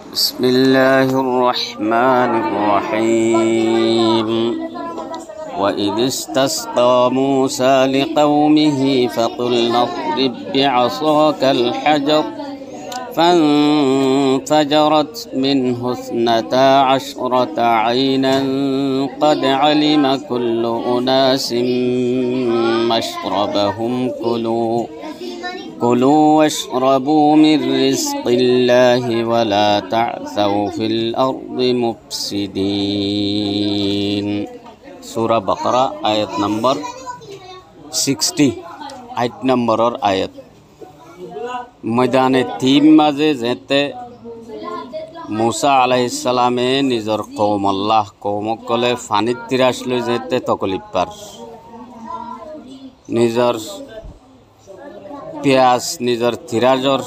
بسم الله الرحمن الرحيم وإذ استسقى موسى لقومه فقلنا اضرب بعصاك الحجر فانفجرت منه 12 عينا قد علم كل أناس مشربهم كلوا واشربوا من رزق الله ولا تعثوا في الأرض مفسدين سورة بقرة آية نمبر 60 8 نمبر آية मैदाने तीम माजे जेते मूसा अलैहिस्सलामे निजर कौम अल्लाह कौमक कले फानित तिरासलो जेते तकलिपार निजर प्यास निजर तिराजर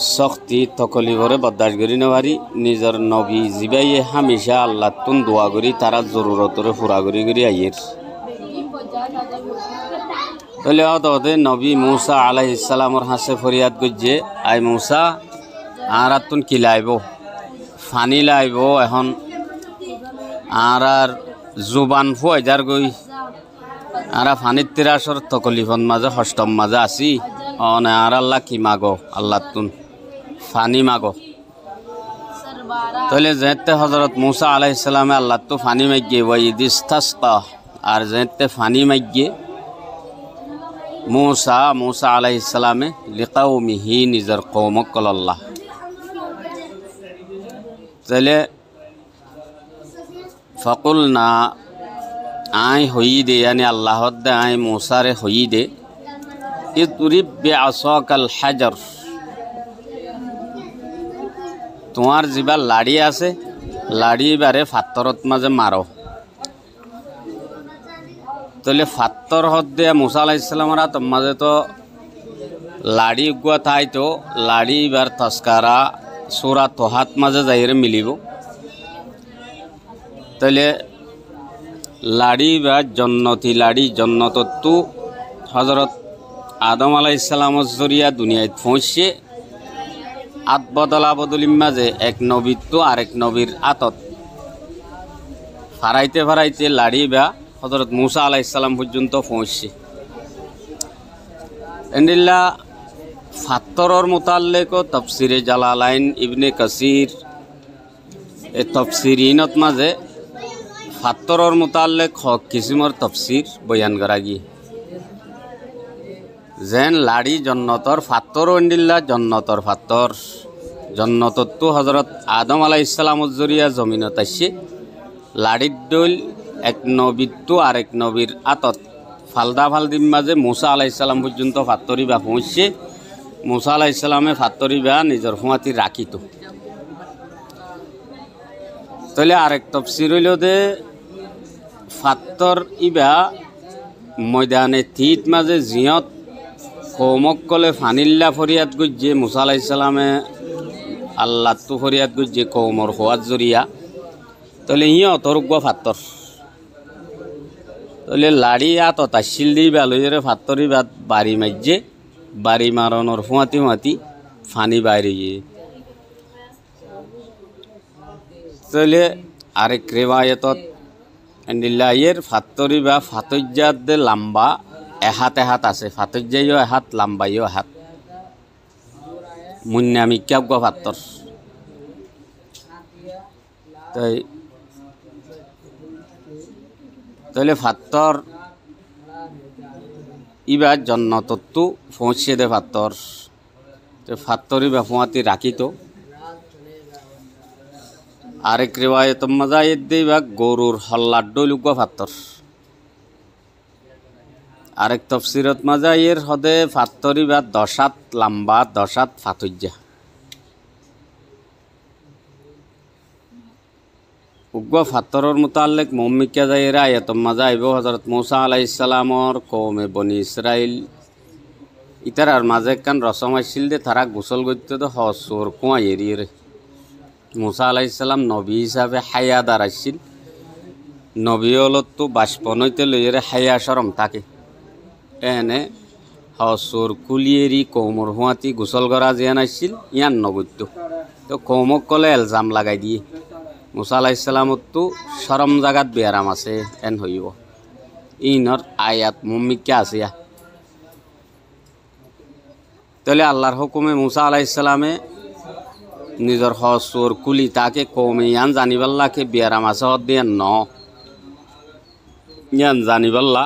शक्ति तकलिबरे बर्दाश्त करि नवारी निजर नबी जिबाइए हमेशा अल्लाह तुन दुआ करी तारा जरूरतरे पूरा करी आइर তাহলে অতদে নবী মুসা আলাইহিস সালামর হাসে ফরিয়াদ করছে আই মুসা আর তুন কি লাইব ফানি লাইব এখন আর জুবান ফুয়াইজার গই আর ফানির তিরাসর তকলিফন মাঝে হষ্টম মাঝে আছি অনে আর আল্লাহ কি মাগো আল্লাহ তুন ফানি মাগো তাহলে যেতে হযরত মুসা আলাইহিস সালামে আল্লাহ তো ফানি মাগিয়ে ওয়াইদিস্তাসকা আর যেতে ফানি মাগিয়ে मूसा अलैहिस्सलाम लिक़ौमिही निजर कौमक कलल्लाह चले फ़कुलना आय होई दे यानी अल्लाह दे आय मूसा रे होई दे इद्रिब बिअसाकल हजर तुम्हार जिबा लाड़ी आसे लाड़ी बारे फात्तरत माजे मारो तले फात्तर हद्दे मूसा अलैहिस्सलाम रा तमाजे तो लाड़ी गुआ थाई तो लाड़ी बार तस्कारा सूरा तोहात माजे जाहिर मिलिबो तले लाड़ी बा जन्नती लाड़ी जन्नततु हजरत आदम अलैहिस्सलाम जरिया दुनिया पहुँचे आत बदला बदलिम माजे एक नबी तो आरेक नबीर आतत फाराइते फाराइते लाड़ी बा हजरत मूसा अलैहिस्सलाम पर्यन्त पहुँचे एंडिल्ला फात्तरर मुताल्लिक तफसिरे जालालाइन इब्ने कसीर ए तफसिरिनत माजे फात्तरर मुताल्लिक हक किसिमर तफसिर बयान करा गिये जेन लाड़ी जन्नतर फात्तर एंडिल्ला जन्नतर फात्तर जन्नततो हजरत आदम अलैहिस्सलाम जरिया जमीनत आइसे लाड़ीर डोल एक नबी तो आरेक नबीर आतत फालदा फालदिम माजे मूसा अलैहिस्सलाम पर्यन्त फात्तरी बा पहुँचे मूसा अलैहिस्सलामे फात्तरी बा निजर हुआती राखित तले आरेक तफसिर हइलो दे फात्तर इबा मैदाने तीत माजे जियत कौमक कले फानिल्ला फरियाद गुज्जे मूसा अलैहिस्सलामे अल्लाह तो फरियाद गुज्जे कौमर हुआत जरिया तले हियतर गुआ फात्तर तले लाड़ी आतो ताशिल दी बालुरे फात्तरी बात बारी मज्जे बारी मारनर हुआती हुआती फानी बारी तले आरेक रिवायतत एंडिल्लायर फात्तरी बा फातज्जात दे लम्बा एहात एहात आसे फातज्जाइयो एहात लम्बाइयो एहात मुन्नामी क्या गुआ फात्तर तले फात्तर इबा जन्नततु पहुँचे दे फात्तर तो फात्तरी बा हुआती राखी तो आरेक रिवायत मजायत दे बा गरुर हल्लार डोलुगा फात्तर आरेक तफसिरत मजायर हदे फात्तरी बा 10 हात लम्बा 10 हात फातज्जा उग्वा फात्तरर मुताल्लिक मुम्मिक्या जाहिरा आयत मजाइबो हजरत मूसा अलैहिस्सलामर कौमे बनी इस्राइल इतारार माजे कान रसम आइसिल दे तारा गोसल करते तो हसुर कुआ एरिये मूसा अलैहिस्सलाम नबी हिसाबे हायादार आइसिल नबी हलत तो बाष्पन हইতে लइरे हाया शरम थाके एने हसुर कुलियेरी कौमर हुआती गोसल करा जेन आइसिल यान नगत्य তো কৌমক কলে এলজাম লাগাই দিয়ে মুসা আলাইহিস সালামত তো শরম জাগাত বেয়ারাম আছে এন হইব ইনর আয়াত মুম্মিকা আছে তাহলে আল্লাহর হুকুমে মুসা আলাইহিস সালামে নিজের হসুর কুলি তাকে কৌমে ইয়ান জানিবাল্লাকে বেয়ারাম আছে হদ দিয়ে ন ইয়ান জানিবাল্লা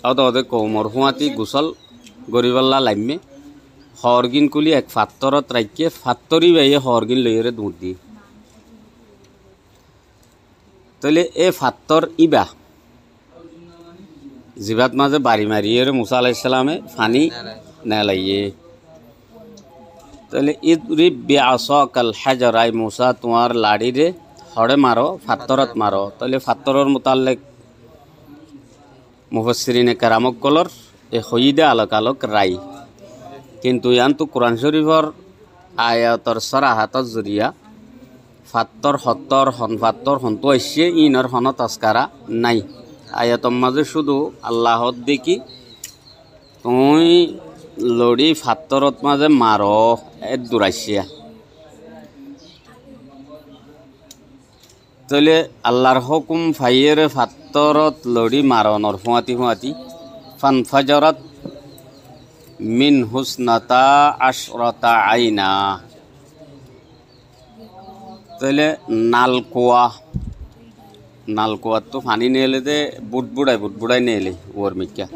অদে কৌমর হুঁয়াতি গুসল গরিবাল্লা লাইমে হরগিন কুলি এক ফাত্তরত রাখিয়ে ফাত্তরি বাইয়ে হরগিন লইরে দুধ দি তাহলে এ ফাত্তর ইবা জিবাত মাঝে বাড়ি মারিয়ে মুসা আলাইহিস সালামে ফানি নেলাইয়ে তাহলে ইদরি বিআসাকাল হাজার আই মুসা তোমার লাড়ি রে হড়ে মারো ফাত্তরত মারো তাহলে ফাত্তরর মুতাল্লিক মুফাসসিরিনে কেরামক কলর এ হইদে আলোক আলোক রাই কিন্তু ইয়ান্তু কোরআন শরীফর আয়াতর সরাহাতর জরিয়া ফাত্তর হত্তর হন ফাত্তর হন্তু আসছে ইনর হন তস্কারা নাই আয়াতর মাঝে শুধু আল্লাহর দেখি তুই লড়ি ফাত্তরত মাঝে মারো এ দূরাইছিয়া তাহলে আল্লাহর হুকুম ফাইয়ের ফাত্তরত লড়ি মারনর ফুয়াতি ফুয়াতি ফানফাজরত মিন হুসনাতা আশরাতা আইনা তাহলে নালকুয়া তো ফানি নেলে দে বুটবুড়াই নেলে ওর মিকা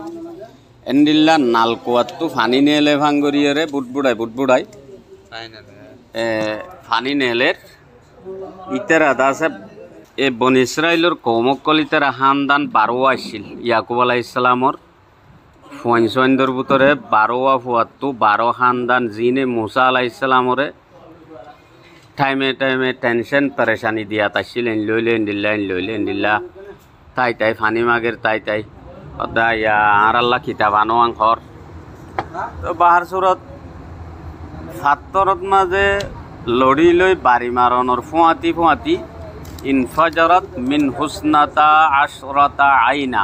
এন্ডিল্লা নালকুয়া তো ফানি নেলে ভাঙ্গরিয়ারে বুটবুড়াই ফানি নেলের ইতারা দাসে এ বনি ইসরাইলর কৌমকল ইতারা হানদান 12 আসছিল ইয়াকুব আলাইহিস সালামর ফুয়াইন্দর ভিতরে 12 ফুয়াত্তু 12 হানদান জিনে মুসা আলাইহিস সালামরে টাইমে টেনশন পরেশানি দিয়া তাছিলেন লইলে তাই ফানি মাগের তাই অদা ইয়া আর আল্লাহ কিতাবানো আংখর তো বাহার সুরত ফাত্তরত মাঝে লড়ি লই বাড়ি মারনর ফুয়াতি ইনফাজারত মিন হুসনাতা আশরাতা আইনা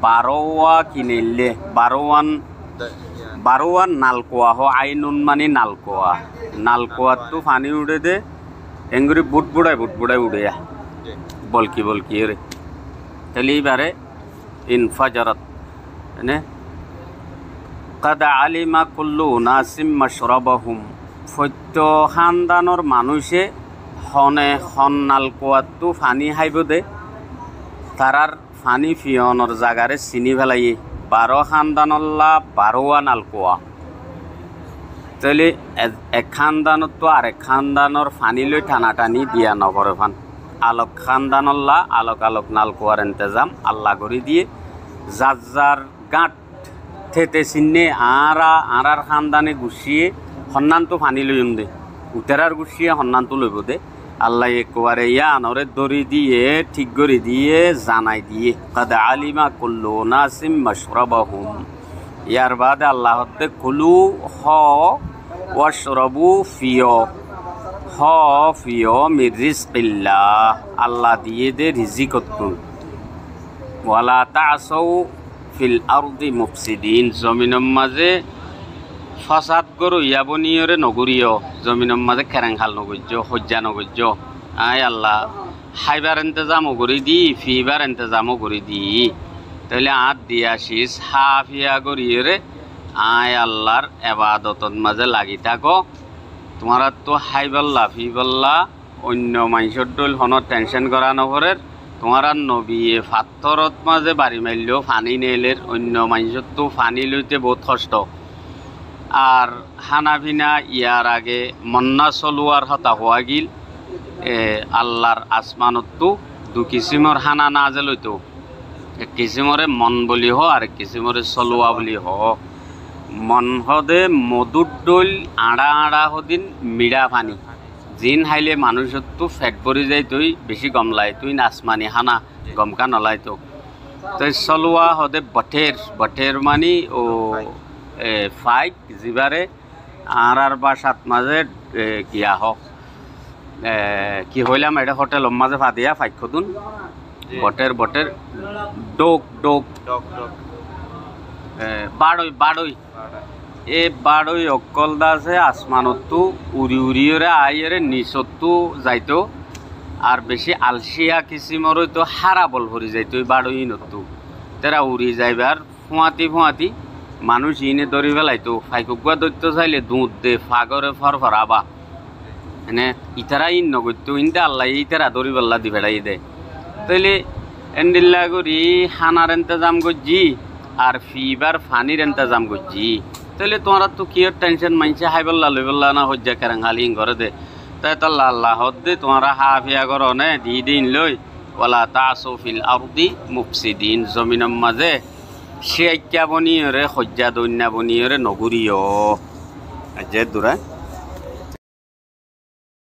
12 কিনেলে 12 নালকুয়া হ আইনুন মানে নালকুয়া তো ফানি উড়ে দে এঙ্গুরি বুটবুড়াই উড়ে বলকি রে তাহলে এইবারে ইনফাজারত মানে কাদ আলিমা কুল্লু নাসিম মাশরাবাহুম সত্য খানদানৰ মানুষে হনে হন নালকুয়াতো ফানি হাইব দে তারার ফানি ফিয়নর জাগারে চিনি ফেলাই 12 খানদানল্লা 12 নালকুয়া তাহলে এক খানদানত তো আরেক খানদানর ফানি লৈ টানাটানি দিয়া নপরে ফান আলোক খানদানল্লা আলোক নালকুয়ার ইন্তজাম আল্লাহ করে দিয়ে যার গাঁট থেতে চিনে আরার খানদানে গুছিয়ে সন্ধান তো ফানি লইম দে উতেরার গুছিয়ে সন্ধান তো লইব দে আল্লাহ একবারে ইয়ানরে দড়ি দিয়ে ঠিক করে দিয়ে জানাই দিয়ে কাদ আলিমা কুল্লু নাসিম মাশরাবাহুম ইয়ার বাদে আল্লাহ হতে কুলু হ ওয়াশরাবু ফিও মির রিজকিল্লাহ আল্লাহ দিয়ে দে রিজিকত ওয়ালা তাসাউ ফিল আরদি মুফসিদিন জমিনের মাঝে ফসাদ গরু ইয়াবনিয়রে নগরীয় জমিনের মাঝে খেরাংখাল নগর্য হজ্জা নগর্য আয় আল্লাহ খাইবার ইন্তজামও করে দি ফিবার ইন্তজামও করে দি তাহলে আত দিয়া আসিস হাফিয়া করিয়ে আয় আল্লাহর এবাদতর মাঝে লাগি থাকো তোমার তো হাইবাল্লা ফিবাল্লা অন্য মানুষের ডল হনত টেনশন করা নভরের তোমার নবী ফাত্তরত মাঝে বাড়ি মারলেও ফানি নেলের অন্য মানুষের তো ফানি লইতে বহুত কষ্ট আর হানাফিনা ইয়ার আগে মন্না চলোয়ার হতা হওয়া গিল আল্লাহর আসমানতো 2 কিসিমর হানা না যে লইতো এক কিসিমরে মন বলি হ আর এক কিসিমরে চলোয়া বলি হ মন হদে মধুর দল আড়া হদিন মিড়া পানি জিন হাইলে মানুষের তো ফেট পরি যায় তুই বেশি গমলাই তুই নাচমানি হানা গমকা নলাই তো তুই চলোয়া হদে বঠের মানি ও ফাইক জিবারে আর বাসাত মাঝে গিয়া হক কি হইলাম এটা হোটেলের মাঝে ফাদিয়া ফাইক খুদুন বটের ডোক বাড়ই এ বাড়ই অকল দাসে আসমানতো উড়ি উড়িয়ে আইরে নিচতো যাইতো আর বেশি আলসিয়া কিসিমর তো হারাবল ভরি যাইতো ওই বাড়ই নতো তেরা উড়ি যাইবার ফুঁয়াতি ফুঁয়াতি মানুষ ইনে ধরি ফেলাইতো ফাইকুয়া দৈত্য চাইলে দুধ দে ফাগরে ফরফরাবা এনে ইতারা ইন নগত্য ইনতে আল্লাহ ইতারা ধরি পাল্লা দি ফেড়াই দে তাইলে এন্ডিল্লা করি হানার ইন্তজাম করছি আর ফিবার ফানির ইন্তজাম করছি তাইলে তোমরা তো কি টেনশন মানছে হাইবল্লা লইবল্লা না হজ্জা কেরাঙ্গালি ঘরে দে তাই তো আল্লাহ দে তোমরা হাফিয়া করো নে দি দিন লই ওলা তাসু ফিল আরদি মুফসিদিন জমিনের মাঝে সে আজ্ঞা বনিয়রে হজ্জা দৈন্যা বনিয়রে নগরীয় যে দূরা